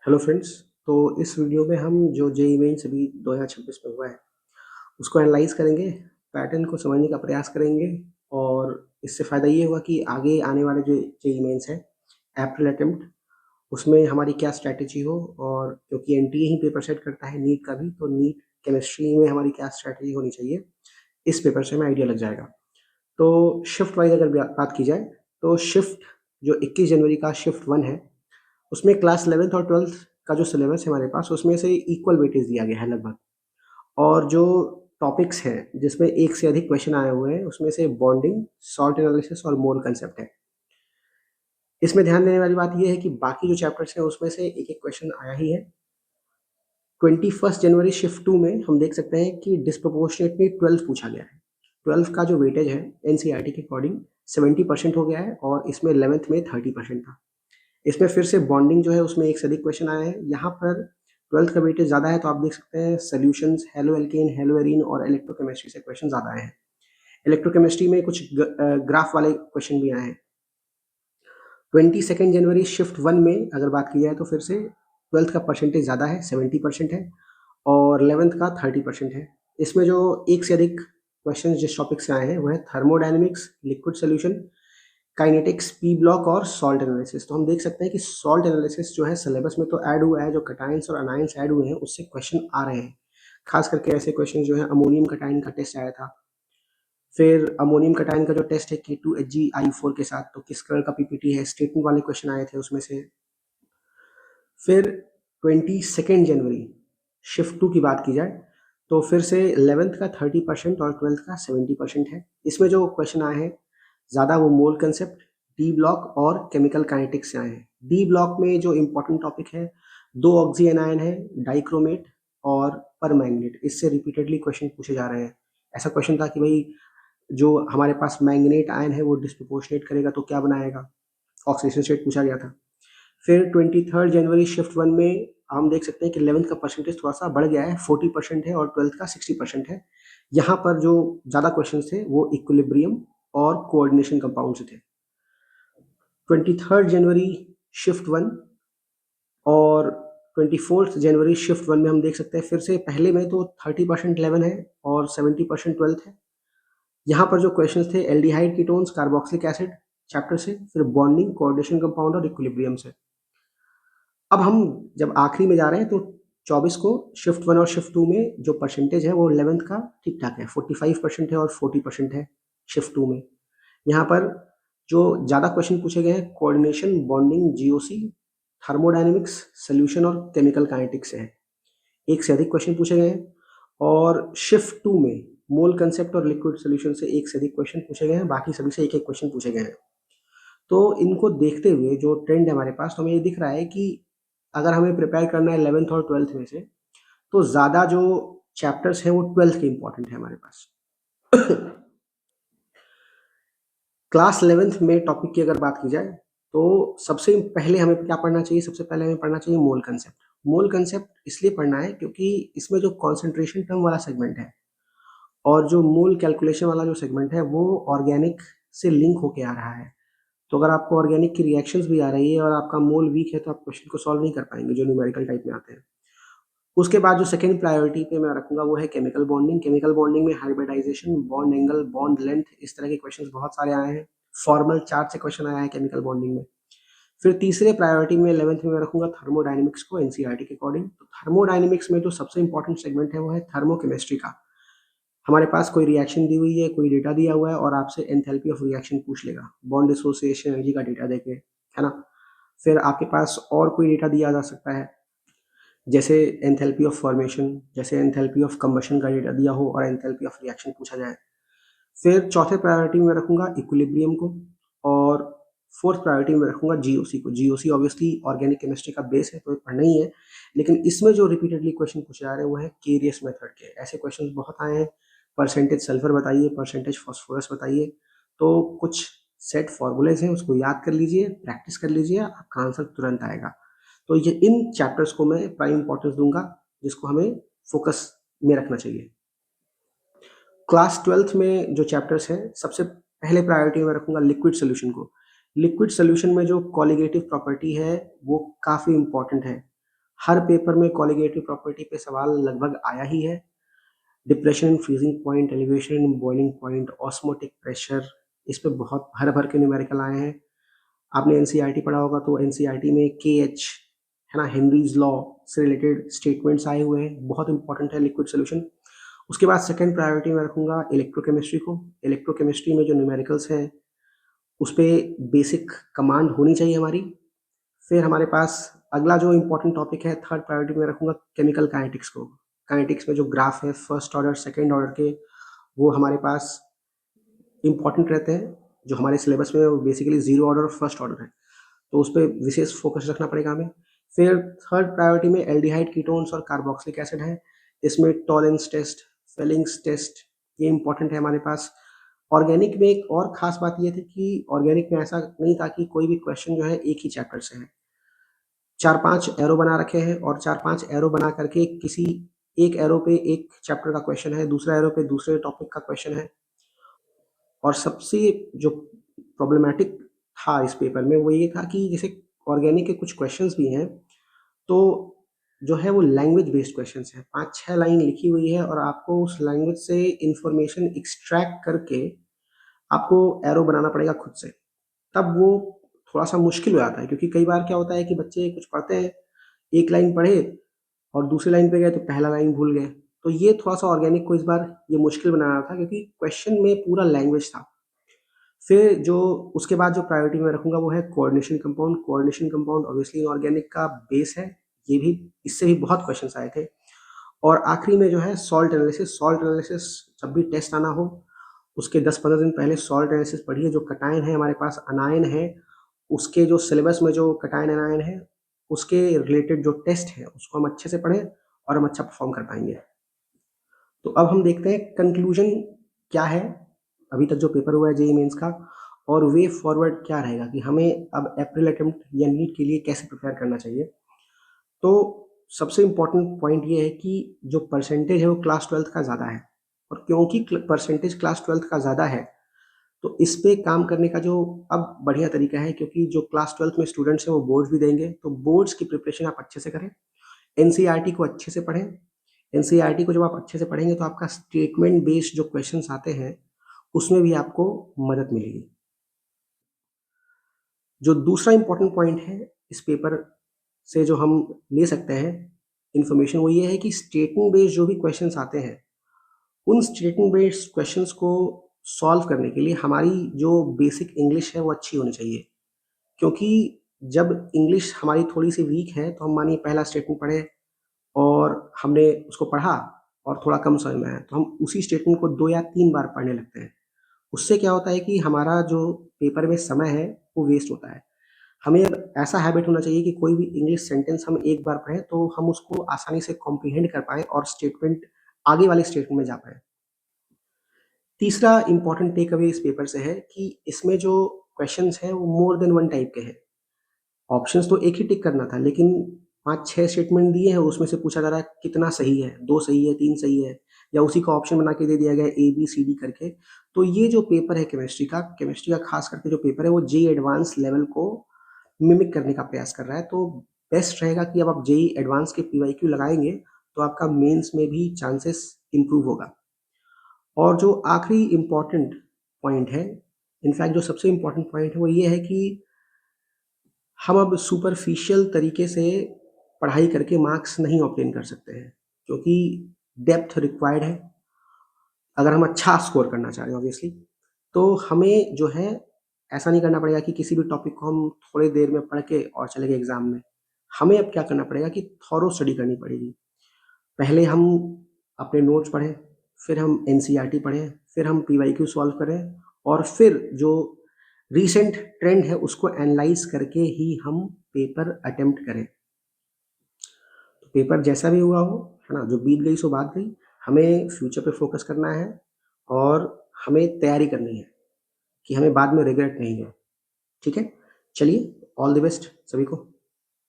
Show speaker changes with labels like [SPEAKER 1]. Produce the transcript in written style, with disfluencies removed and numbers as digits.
[SPEAKER 1] Hello friends. तो इस video में हम जो जेईई मेंस अभी 2026 में हुआ है उसको एनालाइज करेंगे, पैटर्न को समझने का प्रयास करेंगे और इससे फ़ायदा ये होगा कि आगे आने वाले जो जेईई मेंस है अप्रैल अटेम्प्ट उसमें हमारी क्या स्ट्रैटेजी हो। और क्योंकि एनटीए ही पेपर सेट करता है नीट का भी, तो नीट केमिस्ट्री में हमारी क्या स्ट्रैटेजी होनी चाहिए इस पेपर से हमें आइडिया लग जाएगा। तो शिफ्ट वाइज अगर बात की जाए तो शिफ्ट जो 21 जनवरी का शिफ्ट 1 है उसमें क्लास 11th और 12th का जो सिलेबस है हमारे पास उसमें से इक्वल वेटेज दिया गया है लगभग। और जो टॉपिक्स हैं जिसमें एक से अधिक क्वेश्चन आए हुए हैं उसमें से बॉन्डिंग, सॉल्ट एनालिसिस और मोल कंसेप्ट है। इसमें ध्यान देने वाली बात यह है कि बाकी जो चैप्टर्स हैं उसमें से एक एक क्वेश्चन आया ही है। 21 जनवरी शिफ्ट 2 में हम देख सकते हैं कि डिस्प्रोपोर्शनेटली 12 पूछा गया है। 12 का जो वेटेज है एनसीईआरटी के अकॉर्डिंग 70% हो गया है और इसमें 11th में 30% था। इसमें फिर से बॉन्डिंग जो है उसमें एक से अधिक क्वेश्चन आए हैं। यहाँ पर 12th का वेटेज ज़्यादा है तो आप देख सकते हैं solutions, halo alkane, hello arene और इलेक्ट्रोकेमिस्ट्री से क्वेश्चन ज़्यादा आए हैं। इलेक्ट्रोकेमिस्ट्री में कुछ ग्राफ वाले क्वेश्चन भी आए हैं। 22 जनवरी शिफ्ट 1 में अगर बात की जाए तो फिर से 12th का परसेंटेज ज़्यादा है, 70% है और 11th का 30% है। इसमें जो एक से अधिक क्वेश्चन जिस टॉपिक से आए हैं वो है thermodynamics, liquid solution, kinetics, P block और सॉल्ट एनालिसिस। तो हम देख सकते हैं कि सॉल्ट एनालिसिस जो है सिलेबस में तो ऐड हुआ है, जो कटाइंस और अनाइंस ऐड हुए हैं उससे क्वेश्चन आ रहे हैं। खास करके ऐसे क्वेश्चन जो है अमोनियम कटाइन का टेस्ट आया था, फिर अमोनियम कटाइन का जो टेस्ट है K2HgI4 के साथ, तो किस कलर का पीपीटी है, स्टेटमेंट वाले क्वेश्चन आए थे उसमें से। फिर 22 जनवरी शिफ्ट 2 की बात की जाए तो फिर से 11th का 30% और 12th का 70% है। इसमें जो क्वेश्चन आए हैं ज़्यादा वो मोल कंसेप्ट, डी ब्लॉक और केमिकल काइनेटिक्स से आए हैं। डी ब्लॉक में जो इम्पोर्टेंट टॉपिक है 2 ऑक्सी एनायन है, डाइक्रोमेट और परमैंगनेट, इससे रिपीटेडली क्वेश्चन पूछे जा रहे हैं। ऐसा क्वेश्चन था कि भाई जो हमारे पास मैंगनेट आयन है वो डिस्प्रोपोर्शनेट करेगा तो क्या बनाएगा, ऑक्सीडेशन स्टेट पूछा गया था। फिर 23 जनवरी शिफ्ट 1 में हम देख सकते हैं कि 11th का परसेंटेज थोड़ा सा बढ़ गया है, 40% है और 12th का 60% है। यहाँ पर जो ज़्यादा क्वेश्चन थे वो इक्विलिब्रियम और कोऑर्डिनेशन कंपाउंड से थे। 23 जनवरी शिफ्ट 1 और 24 जनवरी शिफ्ट 1 में हम देख सकते हैं फिर से पहले में तो 30% 11 है और 70% 12th है। यहाँ पर जो क्वेश्चंस थे aldehyde ketones, carboxylic acid chapter से, फिर बॉन्डिंग, कोऑर्डिनेशन कंपाउंड और इक्विलिब्रियम से। अब हम जब आखिरी में जा रहे हैं तो 24 को शिफ्ट 1 और शिफ्ट 2 में जो परसेंटेज है वो 11th का ठीक ठाक है, 45% है और 40% है शिफ्ट 2 में। यहाँ पर जो ज़्यादा क्वेश्चन पूछे गए हैं coordination, bonding, GOC, thermodynamics, solution और केमिकल काइनेटिक्स से है। एक से अधिक क्वेश्चन पूछे गए हैं। और शिफ्ट 2 में मोल कंसेप्ट और लिक्विड सॉल्यूशन से एक से अधिक क्वेश्चन पूछे गए हैं, बाकी सभी से एक एक क्वेश्चन पूछे गए हैं। तो इनको देखते हुए जो ट्रेंड है हमारे पास, तो हमें ये दिख रहा है कि अगर हमें प्रिपेयर करना है 11th और 12th में से, तो ज़्यादा जो चैप्टर्स हैं वो 12th के इम्पोर्टेंट है हमारे पास। क्लास 11th में टॉपिक की अगर बात की जाए तो सबसे पहले हमें क्या पढ़ना चाहिए, सबसे पहले हमें पढ़ना चाहिए मोल कंसेप्ट। मोल कंसेप्ट इसलिए पढ़ना है क्योंकि इसमें जो कॉन्सेंट्रेशन टर्म वाला सेगमेंट है और जो मोल कैलकुलेशन वाला जो सेगमेंट है वो ऑर्गेनिक से लिंक होके आ रहा है। तो अगर आपको ऑर्गेनिक की रिएक्शंस भी आ रही है और आपका मोल वीक है तो आप क्वेश्चन को सॉल्व नहीं कर पाएंगे जो न्यूमेरिकल टाइप में आते हैं। उसके बाद जो सेकंड प्रायोरिटी पे मैं रखूंगा वो है केमिकल बॉन्डिंग। केमिकल बॉन्डिंग में hybridization, bond angle, bond length, इस तरह के क्वेश्चंस बहुत सारे आए हैं। फॉर्मल चार्ट से क्वेश्चन आया है केमिकल बॉन्डिंग में। फिर तीसरे प्रायोरिटी में 11th में मैं रखूंगा थर्मोडायनेमिक्स को एनसीईआरटी के अकॉर्डिंग। तो थर्मोडायनेमिक्स में जो सबसे इंपॉर्टेंट सेगमेंट है वो है थर्मोकेमिस्ट्री का। हमारे पास कोई रिएक्शन दी हुई है, कोई डेटा दिया हुआ है और आपसे एंथैल्पी ऑफ रिएक्शन पूछ लेगा बॉन्ड एसोसिएशन एनर्जी का डेटा देके, है ना। फिर आपके पास और कोई डेटा दिया जा सकता है जैसे एंथैल्पी ऑफ फॉर्मेशन, जैसे एंथैल्पी ऑफ कंबशन का डेटा दिया हो और एंथैल्पी ऑफ रिएक्शन पूछा जाए। फिर चौथे प्रायोरिटी में रखूंगा इक्विलिब्रियम को और फोर्थ प्रायोरिटी में रखूंगा जीओसी को। जीओसी ऑब्वियसली ऑर्गेनिक केमिस्ट्री का बेस है तो ये पढ़ना ही है, लेकिन इसमें जो रिपीटेडली क्वेश्चन पूछे जा रहे हैं वो है केरियस मेथड के। ऐसे क्वेश्चन बहुत आए हैं, परसेंटेज सल्फर बताइए, परसेंटेज फॉस्फोरस बताइए। तो कुछ सेट फॉर्मूलेज हैं उसको याद कर लीजिए, प्रैक्टिस कर लीजिए, आपका आंसर तुरंत आएगा। तो ये इन चैप्टर्स को मैं प्राइम इंपॉर्टेंस दूंगा जिसको हमें फोकस में रखना चाहिए। क्लास 12th में जो चैप्टर्स हैं सबसे पहले प्रायोरिटी में रखूंगा लिक्विड सोल्यूशन को। लिक्विड सोल्यूशन में जो कॉलिगेटिव प्रॉपर्टी है वो काफ़ी इंपॉर्टेंट है। हर पेपर में कॉलिगेटिव प्रॉपर्टी पे सवाल लगभग आया ही है। Depression in freezing point, elevation in boiling point, osmotic pressure, इस पे बहुत भर भर के न्यूमेरिकल आए हैं। आपने एनसीईआरटी पढ़ा होगा तो एनसीईआरटी में केएच है ना, हेनरीज लॉ से रिलेटेड स्टेटमेंट्स आए हुए हैं, बहुत इंपॉर्टेंट है लिक्विड सोल्यूशन। उसके बाद सेकंड प्रायोरिटी में रखूंगा इलेक्ट्रोकेमिस्ट्री को। इलेक्ट्रोकेमिस्ट्री में जो न्यूमेरिकल्स हैं उस पर बेसिक कमांड होनी चाहिए हमारी। फिर हमारे पास अगला जो इंपॉर्टेंट टॉपिक है, थर्ड प्रायोरिटी में रखूंगा केमिकल काइनेटिक्स को। काइनेटिक्स में जो ग्राफ है फर्स्ट ऑर्डर सेकेंड ऑर्डर के, वो हमारे पास इंपॉर्टेंट रहते हैं। जो हमारे सिलेबस में बेसिकली जीरो ऑर्डर और फर्स्ट ऑर्डर है, तो उस पर विशेष फोकस रखना पड़ेगा हमें। फिर थर्ड प्रायोरिटी में एल्डिहाइड कीटोन्स और कार्बोक्सिलिक एसिड है। इसमें टॉलेंस टेस्ट, फेलिंग्स टेस्ट, ये इंपॉर्टेंट है हमारे पास। ऑर्गेनिक में एक और खास बात ये थी कि ऑर्गेनिक में ऐसा नहीं था कि कोई भी क्वेश्चन जो है एक ही चैप्टर से है। 4-5 एरो बना रखे हैं और 4-5 एरो बना करके किसी एक एरो पे एक चैप्टर का क्वेश्चन है, दूसरा एरो पे दूसरे टॉपिक का क्वेश्चन है। और सबसे जो प्रॉब्लमेटिक था इस पेपर में वो ये था कि जैसे ऑर्गेनिक के कुछ क्वेश्चंस भी हैं, तो जो है वो लैंग्वेज बेस्ड क्वेश्चंस हैं। 5-6 लाइन लिखी हुई है और आपको उस लैंग्वेज से इंफॉर्मेशन एक्सट्रैक्ट करके आपको एरो बनाना पड़ेगा खुद से। तब वो थोड़ा-सा मुश्किल हो जाता है, क्योंकि कई बार क्या होता है कि बच्चे कुछ पढ़ते हैं, एक लाइन पढ़े और दूसरी लाइन पे गए तो पहला लाइन भूल गए। तो ये थोड़ा-सा ऑर्गेनिक को इस बार ये मुश्किल बना रहा था, क्योंकि क्वेश्चन में पूरा लैंग्वेज था। फिर जो उसके बाद जो प्रायोरिटी में रखूँगा वो है coordination compound. Coordination compound obviously organic का बेस है, ये भी इससे भी बहुत क्वेश्चंस आए थे। और आखिरी में जो है सॉल्ट एनालिसिस। सॉल्ट एनालिसिस जब भी टेस्ट आना हो उसके 10-15 दिन पहले सॉल्ट एनालिसिस पढ़िए। जो कटायन है हमारे पास, अनायन है, उसके जो सिलेबस में जो कटायन अनायन है उसके रिलेटेड जो टेस्ट है उसको हम अच्छे से पढ़ें और हम अच्छा परफॉर्म कर पाएंगे। तो अब हम देखते हैं कंक्लूजन क्या है अभी तक जो पेपर हुआ है जेईई मेंस का, और वे फॉरवर्ड क्या रहेगा कि हमें अब अप्रैल अटेम्प्ट या नीट के लिए कैसे प्रिपेयर करना चाहिए। तो सबसे इम्पोर्टेंट पॉइंट ये है कि जो परसेंटेज है वो क्लास 12th का ज़्यादा है, और क्योंकि परसेंटेज क्लास 12th का ज़्यादा है तो इस पे काम करने का जो अब बढ़िया तरीका है, क्योंकि जो क्लास 12th में स्टूडेंट्स हैं वो बोर्ड्स भी देंगे, तो बोर्ड्स की प्रिपरेशन आप अच्छे से करें। एनसीईआरटी को अच्छे से पढ़ें। एनसीईआरटी को जब आप अच्छे से पढ़ेंगे तो आपका स्टेटमेंट बेस्ड जो क्वेश्चंस आते हैं उसमें भी आपको मदद मिलेगी। जो दूसरा इंपॉर्टेंट पॉइंट है इस पेपर से जो हम ले सकते हैं इंफॉर्मेशन, वो ये है कि स्टेटमेंट बेस्ड जो भी क्वेश्चंस आते हैं उन स्टेटमेंट बेस्ड क्वेश्चंस को सॉल्व करने के लिए हमारी जो बेसिक इंग्लिश है वो अच्छी होनी चाहिए। क्योंकि जब इंग्लिश हमारी थोड़ी सी वीक है तो हम मानिए पहला स्टेटमेंट पढ़े और हमने उसको पढ़ा और थोड़ा कम समझ में आया तो हम उसी स्टेटमेंट को 2 या 3 बार पढ़ने लगते हैं। उससे क्या होता है कि हमारा जो पेपर में समय है वो वेस्ट होता है। हमें अब ऐसा हैबिट होना चाहिए कि कोई भी इंग्लिश सेंटेंस हम एक बार पढ़ें तो हम उसको आसानी से कॉम्प्रिहेंड कर पाएँ और स्टेटमेंट आगे वाले स्टेटमेंट में जा पाएँ। तीसरा इम्पोर्टेंट टेक अवे इस पेपर से है कि इसमें जो क्वेश्चंस हैं वो मोर देन वन टाइप के हैं। ऑप्शंस तो एक ही टिक करना था, लेकिन 5-6 स्टेटमेंट दिए हैं, उसमें से पूछा जा रहा है कितना सही है, 2 सही है, 3 सही है, या उसी का ऑप्शन बना के दे दिया गया है ए, बी, सी, डी करके। तो ये जो पेपर है केमिस्ट्री का खास करके जो पेपर है वो जेईई एडवांस लेवल को मिमिक करने का प्रयास कर रहा है। तो बेस्ट रहेगा कि अब आप जेईई एडवांस के पीवाईक्यू लगाएँगे, तो आपका मेंस में भी चांसेस इम्प्रूव होगा। और जो आखिरी इम्पोर्टेंट पॉइंट है, इनफैक्ट जो सबसे इम्पोर्टेंट पॉइंट है वो ये है कि हम अब सुपरफिशियल तरीके से पढ़ाई करके मार्क्स नहीं ऑब्टेन कर सकते हैं, क्योंकि डेप्थ रिक्वायर्ड है अगर हम अच्छा स्कोर करना चाह रहे हैं ऑब्वियसली। तो हमें जो है ऐसा नहीं करना पड़ेगा कि किसी भी टॉपिक को हम थोड़ी देर में पढ़ के और चले गए एग्ज़ाम में। हमें अब क्या करना पड़ेगा कि थॉरो स्टडी करनी पड़ेगी। पहले हम अपने नोट्स पढ़ें, फिर हम एनसीईआरटी पढ़ें, फिर हम पीवाईक्यू सॉल्व करें और फिर जो रीसेंट ट्रेंड है उसको एनालाइज़ करके ही हम पेपर अटेम्प्ट करें। तो पेपर जैसा भी हुआ हो, है ना? जो बीत गई सो बात गई। हमें फ्यूचर पे फ़ोकस करना है और हमें तैयारी करनी है कि हमें बाद में रिग्रेट नहीं हो। ठीक है? चलिए, ऑल द बेस्ट सभी को।